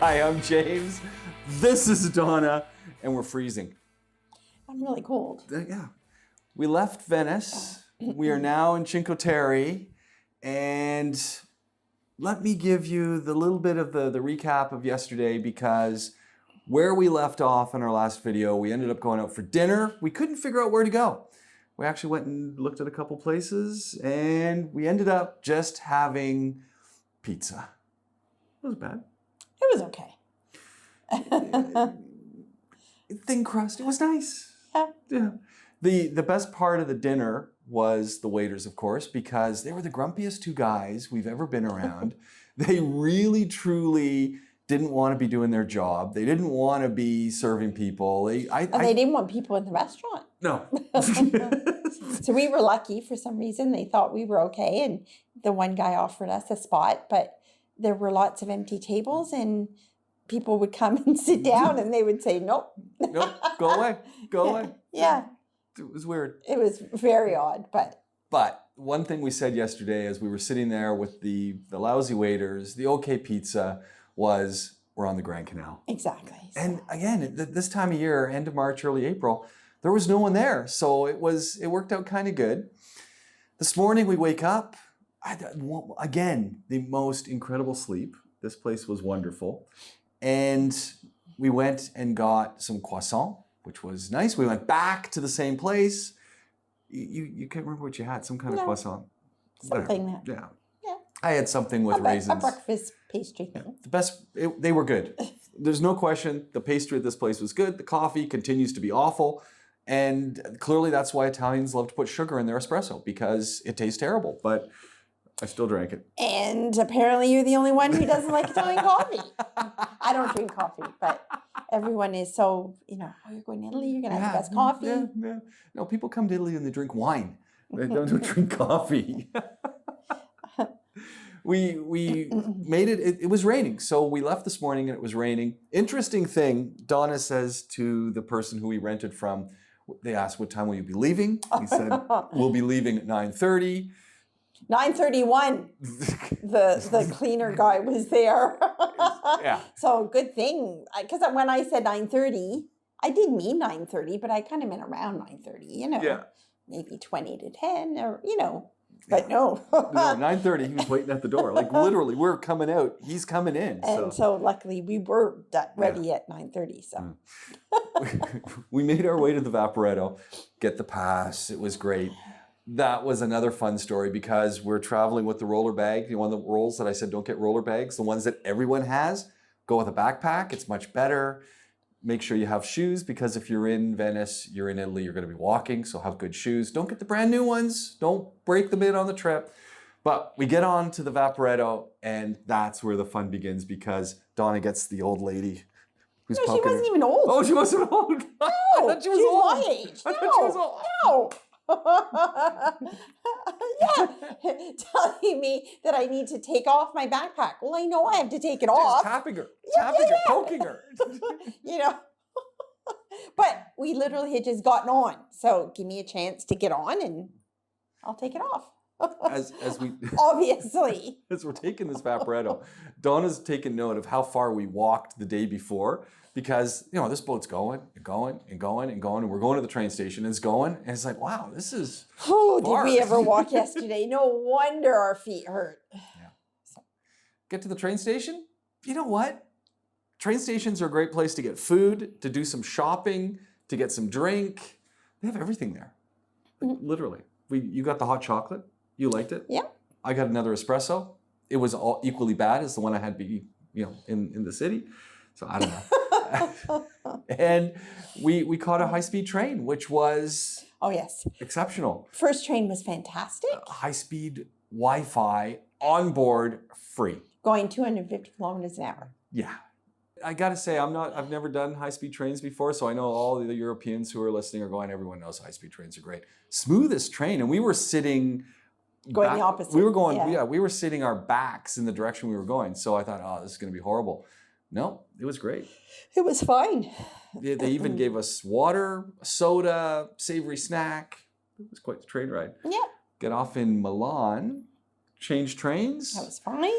Hi, I'm James. This is Donna, and we're freezing. I'm really cold. Yeah. We left Venice. We are now in Cinque Terre, and let me give you the little bit of the recap of yesterday, because where we left off in our last video, we ended up going out for dinner. We couldn't figure out where to go. We actually went and looked at a couple places, and we ended up just having pizza. It was bad. It was okay. Thin crust. It was nice. Yeah. The best part of the dinner was the waiters, of course, because they were the grumpiest two guys we've ever been around. They really, truly didn't want to be doing their job. They didn't want to be serving people. They didn't want people in the restaurant. No. So we were lucky for some reason. They thought we were okay. And the one guy offered us a spot, but there were lots of empty tables and people would come and sit down and they would say, nope. Nope, go away, go away. Yeah. It was weird. It was very odd, but. But one thing we said yesterday as we were sitting there with the lousy waiters, the okay pizza, was we're on the Grand Canal. Exactly. And again, this time of year, end of March, early April, there was no one there. So it worked out kind of good. This morning we wake up, again, the most incredible sleep. This place was wonderful. And we went and got some croissant, which was nice. We went back to the same place. You can't remember what you had, some kind of croissant. Something. Yeah. Yeah. I had something with raisins. A breakfast pastry thing. Yeah. The best, they were good. There's no question. The pastry at this place was good. The coffee continues to be awful. And clearly that's why Italians love to put sugar in their espresso, because it tastes terrible. But I still drank it. And apparently you're the only one who doesn't like Italian coffee. I don't drink coffee, but everyone is so, oh, you're going to Italy, you're going to have the best coffee. Yeah. No, people come to Italy and they drink wine. They don't drink coffee. We made it, it was raining. So we left this morning and it was raining. Interesting thing, Donna says to the person who we rented from, they asked, what time will you be leaving? We said, we'll be leaving at 9:30. 9:31. The cleaner guy was there. Yeah. So good thing, because when I said 9:30, I did mean 9:30, but I kind of meant around 9:30. Yeah. Maybe 20 to 10, or but no. No, 9:30. He was waiting at the door. Like literally, we're coming out. He's coming in. And so luckily we were ready at 9:30. So we made our way to the Vaporetto, get the pass. It was great. That was another fun story, because we're traveling with the roller bag. One of the rules that I said, don't get roller bags. The ones that everyone has, go with a backpack. It's much better. Make sure you have shoes, because if you're in Venice, you're in Italy, you're going to be walking. So have good shoes. Don't get the brand new ones. Don't break them in on the trip. But we get on to the Vaporetto, and that's where the fun begins, because Donna gets the old lady who's no, she wasn't even old. Oh, she wasn't old. No, I thought she was old. my age. I thought she was old. No. Yeah, telling me that I need to take off my backpack. Well, I know I have to take it off. Tapping her, tapping her, poking her. But we literally had just gotten on. So give me a chance to get on and I'll take it off. As we Obviously. As we're taking this Vaporetto, Donna's taken note of how far we walked the day before, because this boat's going and going and going and going, and we're going to the train station, and it's going, and it's like, wow, this is far. Did we ever walk yesterday? No wonder our feet hurt. Yeah. So, get to the train station. You know what? Train stations are a great place to get food, to do some shopping, to get some drink. They have everything there. Like, literally. You got the hot chocolate. You liked it. Yeah. I got another espresso. It was all equally bad as the one I had in the city. So I don't know. And we caught a high-speed train, which was exceptional. First train was fantastic. High-speed Wi-Fi on board, free. Going 250 kilometers an hour. Yeah. I got to say, I've never done high-speed trains before, so I know all the Europeans who are listening are going, everyone knows high-speed trains are great. Smoothest train, and we were sitting going the opposite. We were going, we were sitting our backs in the direction we were going. So I thought, oh, this is going to be horrible. No, it was great. It was fine. They even gave us water, soda, savory snack. It was quite the train ride. Yeah. Get off in Milan, change trains. That was fine.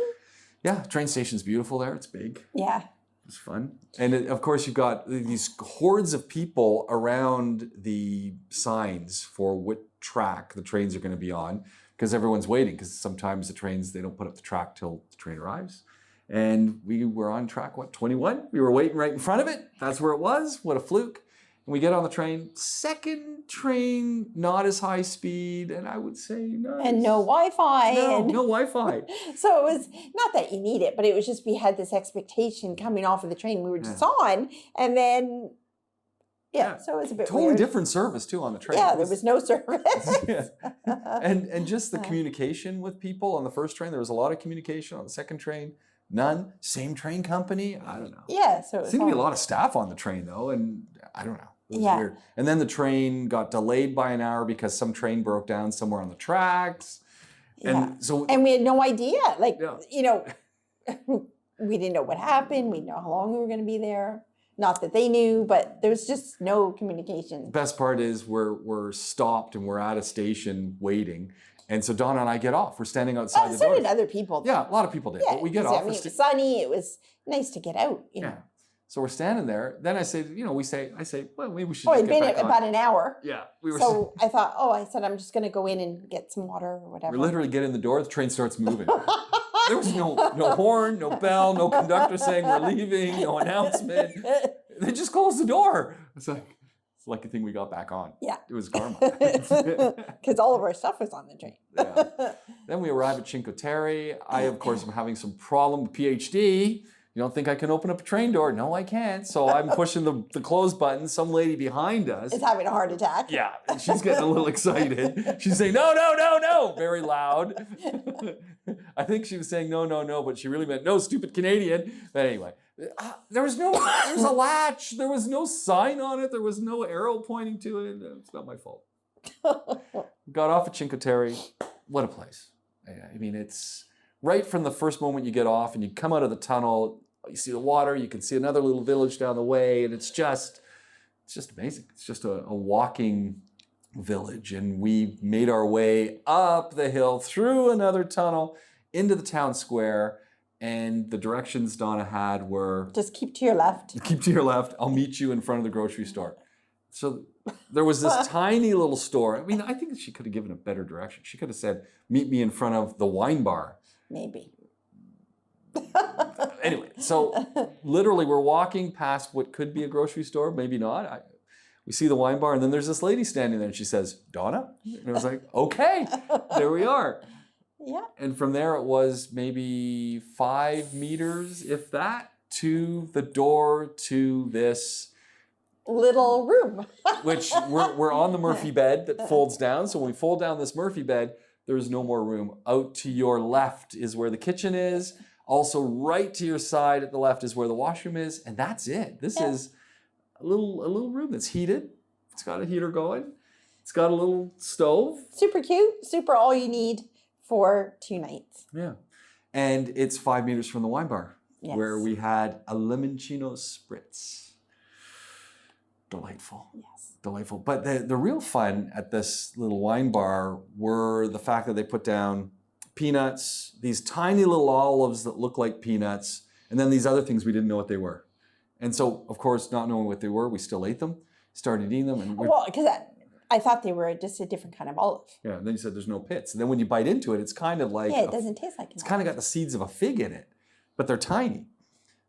Yeah, train station's beautiful there. It's big. Yeah. was fun. And of course, you've got these hordes of people around the signs for what track the trains are going to be on, because everyone's waiting, because sometimes the trains, they don't put up the track till the train arrives. And we were on track, 21? We were waiting right in front of it. That's where it was. What a fluke. And we get on the train, second train, not as high speed, and I would say not. And no Wi-Fi. No Wi-Fi. So it was not that you need it, but it was just we had this expectation coming off of the train. We were just on, and then so it was a bit totally weird. Different service too on the train. Yeah, there was no service. and just the communication with people on the first train. There was a lot of communication. On the second train, none. Same train company. I don't know. Yeah, so it seemed to be a lot of staff on the train though, and I don't know. It was Yeah. weird. And then the train got delayed by an hour because some train broke down somewhere on the tracks. And so we had no idea. Like, Yeah. you know, we didn't know what happened. We didn't know how long we were going to be there. Not that they knew, but there was just no communication. best part is we're stopped and we're at a station waiting. And so Donna and I get off. We're standing outside the So door. did other people. Yeah, a lot of people did. Yeah, But we get 'cause, off. I mean, it was sunny. It was nice to get out. You know. Yeah. So we're standing there. Then I say, I say, well, maybe we should Oh, just it'd get been back on. about an hour. Yeah. We were So I thought, I said, I'm just going to go in and get some water or whatever. we literally get in the door, the train starts moving. There was no horn, no bell, no conductor saying we're leaving, no announcement. They just closed the door. It's a lucky thing we got back on. Yeah. It was karma. Because all of our stuff was on the train. Yeah. Then we arrive at Cinque Terre. I, of course, am having some problem with PhD. You don't think I can open up a train door? No, I can't. So I'm pushing the close button. Some lady behind us. Is having a heart attack. Yeah, and she's getting a little excited. She's saying, no, no, no, no, very loud. I think she was saying no, no, no, but she really meant no, stupid Canadian. But anyway, there was a latch. There was no sign on it. There was no arrow pointing to it. It's not my fault. Got off at Cinque Terre. What a place. I mean, it's right from the first moment you get off and you come out of the tunnel, you see the water, you can see another little village down the way, and it's just amazing. It's just a walking village. And we made our way up the hill, through another tunnel, into the town square. And the directions Donna had were... Just keep to your left. Keep to your left. I'll meet you in front of the grocery store. So there was this tiny little store. I mean, I think she could have given a better direction. She could have said, meet me in front of the wine bar. Maybe. Anyway, so literally we're walking past what could be a grocery store, maybe not. We see the wine bar, and then there's this lady standing there, and she says, Donna? And I was like, okay, there we are. Yeah. And from there it was maybe 5 meters, if that, to the door to this little room. which we're on the Murphy bed that folds down. So when we fold down this Murphy bed, there is no more room. Out to your left is where the kitchen is. Also right to your side at the left is where the washroom is. And that's it. This is a little room that's heated. It's got a heater going. It's got a little stove. Super cute. Super all you need for 2 nights. Yeah. And it's 5 meters from the wine bar, where we had a limoncello spritz. Delightful. Yes. Delightful. But the real fun at this little wine bar were the fact that they put down peanuts, these tiny little olives that look like peanuts, and then these other things we didn't know what they were. And so, of course, not knowing what they were, we still ate them, started eating them. And well, because I thought they were just a different kind of olive. yeah, and then you said there's no pits. And then when you bite into it, it's kind of like... Yeah, it doesn't taste like an It's kind of got the seeds of a fig in it, but they're tiny.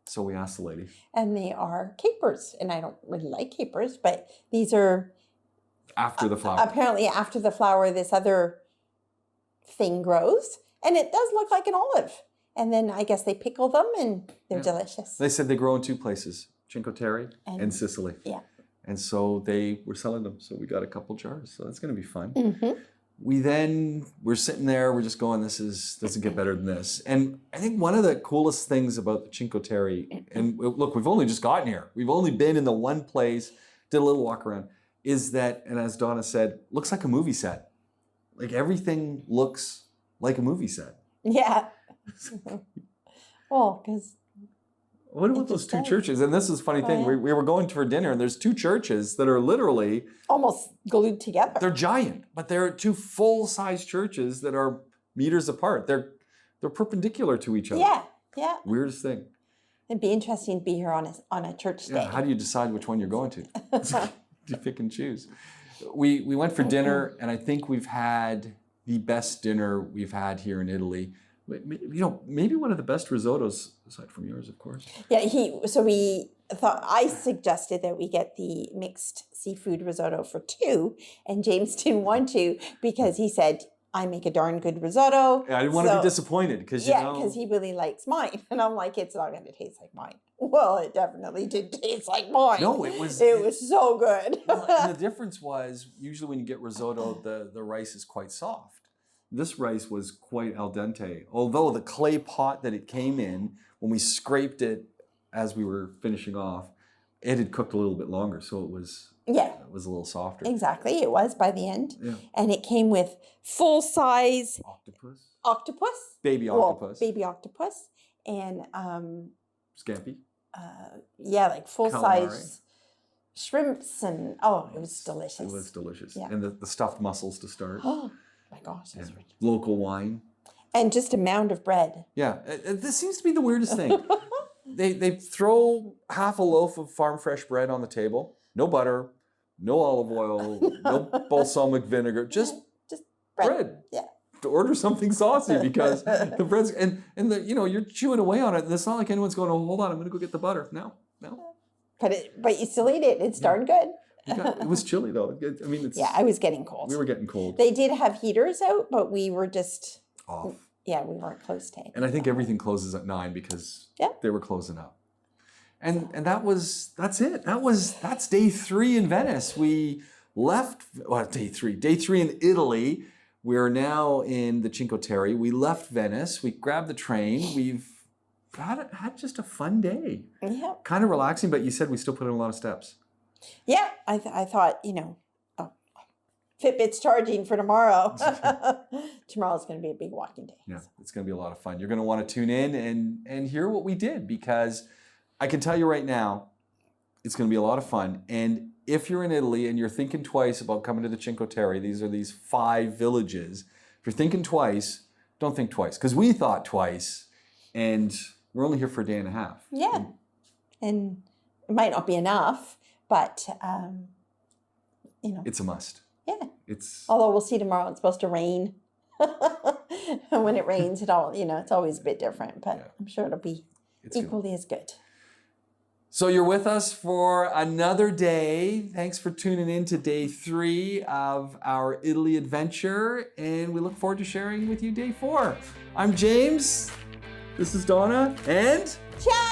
So we asked the lady. And they are capers. And I don't really like capers, but these are... After the flower. Apparently after the flower, this other thing grows. And it does look like an olive. And then I guess they pickle them and they're delicious. They said they grow in 2 places, Cinque Terre and Sicily. Yeah. And so they were selling them. So we got a couple jars. So that's going to be fun. Mm-hmm. We're sitting there, we're just going, doesn't get better than this. And I think one of the coolest things about the Cinque Terre, and look, we've only just gotten here. We've only been in the one place, did a little walk around, is that, and as Donna said, looks like a movie set. Like everything looks like a movie set. Yeah. Well, because... What about those 2 churches? And this is a funny thing. We were going for dinner, and there's 2 churches that are literally... almost glued together. They're giant, but they're 2 full-size churches that are meters apart. They're perpendicular to each other. Yeah, yeah. Weirdest thing. It'd be interesting to be here on a church day. Yeah, how do you decide which one you're going to? You pick and choose. We went for dinner, and I think we've had the best dinner we've had here in Italy. Maybe one of the best risottos, aside from yours, of course. Yeah, I suggested that we get the mixed seafood risotto for 2, and James didn't want to because he said, I make a darn good risotto. Yeah, I didn't want to be disappointed because because he really likes mine, and I'm like, it's not going to taste like mine. Well, it definitely did taste like mine. No, it was so good. Well, and the difference was usually when you get risotto, the rice is quite soft. This rice was quite al dente, although the clay pot that it came in, when we scraped it as we were finishing off, it had cooked a little bit longer, so it was a little softer. Exactly, it was by the end. Yeah. And it came with full-size octopus. Baby octopus. Well, baby octopus. And Scampi. like full-size shrimps, and it was delicious. It was delicious. Yeah. And the stuffed mussels to start. Oh my gosh, that's ridiculous. Local wine. And just a mound of bread. Yeah, this seems to be the weirdest thing. They throw half a loaf of farm fresh bread on the table. No butter, no olive oil, no balsamic vinegar, just bread. Yeah. To order something saucy because the bread's and you're chewing away on it, and it's not like anyone's going, oh, hold on, I'm going to go get the butter. No. But you still eat it. It's darn good. It was chilly though. I mean, I was getting cold. We were getting cold. They did have heaters out, but we were just off. Yeah, we weren't close to it. And I think everything closes at 9 because they were closing up. And that's it. That's day 3 in Venice. We left day 3 in Italy. We're now in the Cinque Terre. We left Venice. We grabbed the train. We've had just a fun day. Yeah. Kind of relaxing, but you said we still put in a lot of steps. Yeah, I thought, Fitbit's charging for tomorrow. Tomorrow's going to be a big walking day. Yeah, it's going to be a lot of fun. You're going to want to tune in and hear what we did, because I can tell you right now, it's going to be a lot of fun. And if you're in Italy and you're thinking twice about coming to the Cinque Terre, these are these 5 villages. If you're thinking twice, don't think twice, because we thought twice, and we're only here for a day and a half. Yeah, and it might not be enough, but it's a must. Yeah. Although we'll see tomorrow, it's supposed to rain. And when it rains, it's always a bit different, but I'm sure it'll be equally as good. So you're with us for another day. Thanks for tuning in to day 3 of our Italy adventure, and we look forward to sharing with you day 4. I'm James. This is Donna, and Ciao!